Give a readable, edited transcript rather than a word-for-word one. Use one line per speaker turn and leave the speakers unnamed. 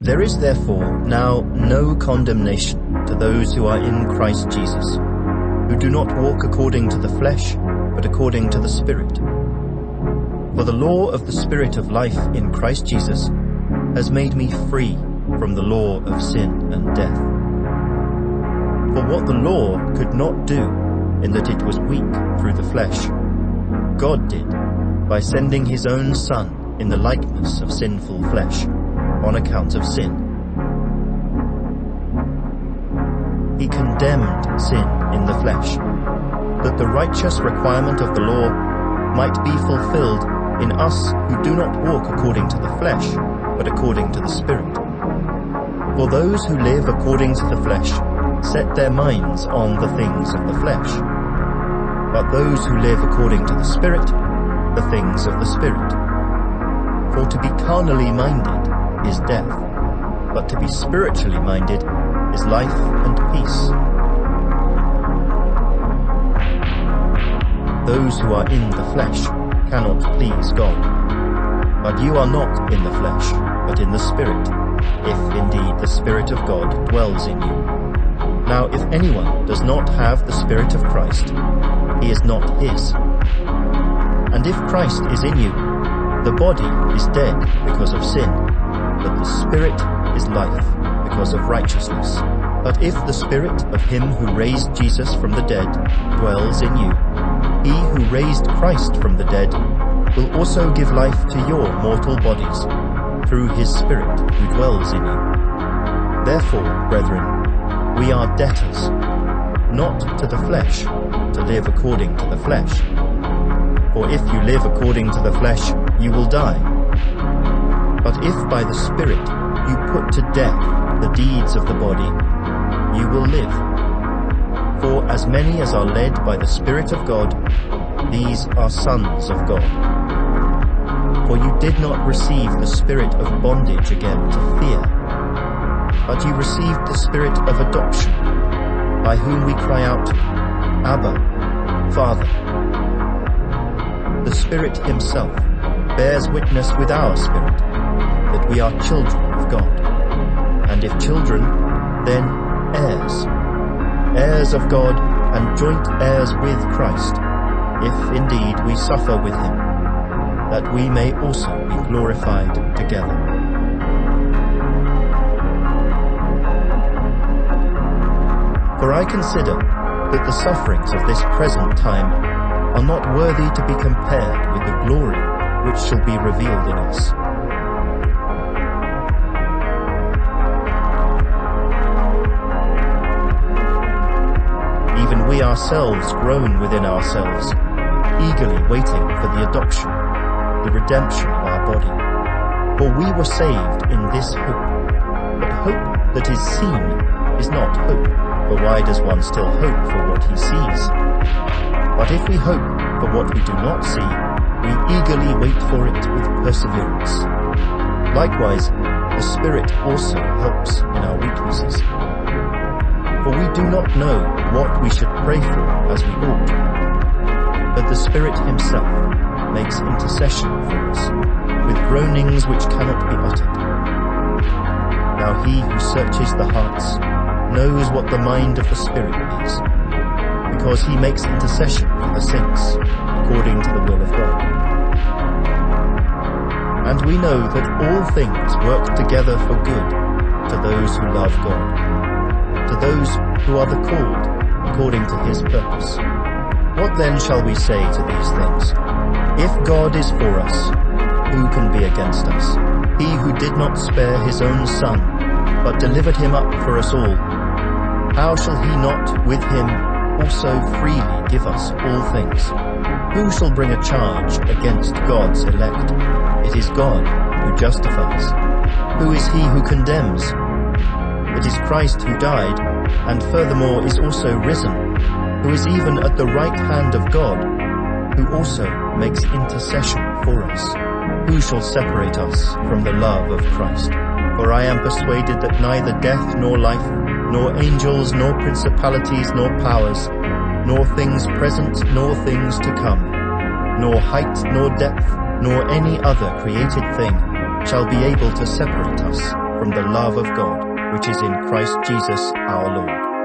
There is therefore now no condemnation to those who are in Christ Jesus, who do not walk according to the flesh, but according to the Spirit. For the law of the Spirit of life in Christ Jesus has made me free from the law of sin and death. For what the law could not do, in that it was weak through the flesh, God did by sending his own Son in the likeness of sinful flesh, on account of sin. He condemned sin in the flesh, that the righteous requirement of the law might be fulfilled in us who do not walk according to the flesh, but according to the Spirit. For those who live according to the flesh set their minds on the things of the flesh, but those who live according to the Spirit, the things of the Spirit. For to be carnally minded is death, but to be spiritually minded is life and peace. Those who are in the flesh cannot please God. But you are not in the flesh, but in the Spirit, if indeed the Spirit of God dwells in you. Now if anyone does not have the Spirit of Christ, he is not his. And if Christ is in you, the body is dead because of sin, but the Spirit is life because of righteousness. But if the Spirit of him who raised Jesus from the dead dwells in you, he who raised Christ from the dead will also give life to your mortal bodies through his Spirit who dwells in you. Therefore, brethren, we are debtors, not to the flesh, to live according to the flesh. For if you live according to the flesh, you will die. But if by the Spirit you put to death the deeds of the body, you will live. For as many as are led by the Spirit of God, these are sons of God. For you did not receive the spirit of bondage again to fear, but you received the Spirit of adoption, by whom we cry out, Abba, Father. The Spirit himself bears witness with our spirit that we are children of God. And if children, then heirs, heirs of God and joint heirs with Christ, if indeed we suffer with him, that we may also be glorified together. For I consider that the sufferings of this present time are not worthy to be compared with the glory which shall be revealed in us. Even we ourselves groan within ourselves, eagerly waiting for the adoption, the redemption of our body. For we were saved in this hope. But hope that is seen is not hope, for why does one still hope for what he sees? But if we hope for what we do not see, we eagerly wait for it with perseverance. Likewise, the Spirit also helps in our weaknesses. For we do not know what we should pray for as we ought, but the Spirit himself makes intercession for us, with groanings which cannot be uttered. Now he who searches the hearts knows what the mind of the Spirit is, because he makes intercession for the saints, according to the will of God. And we know that all things work together for good to those who love God, to those who are the called according to his purpose. What then shall we say to these things? If God is for us, who can be against us? He who did not spare his own Son, but delivered him up for us all, how shall he not with him also freely give us all things? Who shall bring a charge against God's elect? It is God who justifies. Who is he who condemns? It is Christ who died, and furthermore is also risen, who is even at the right hand of God, who also makes intercession for us. Who shall separate us from the love of Christ? For I am persuaded that neither death nor life, nor angels, nor principalities, nor powers, nor things present, nor things to come, nor height, nor depth, nor any other created thing shall be able to separate us from the love of God, which is in Christ Jesus our Lord.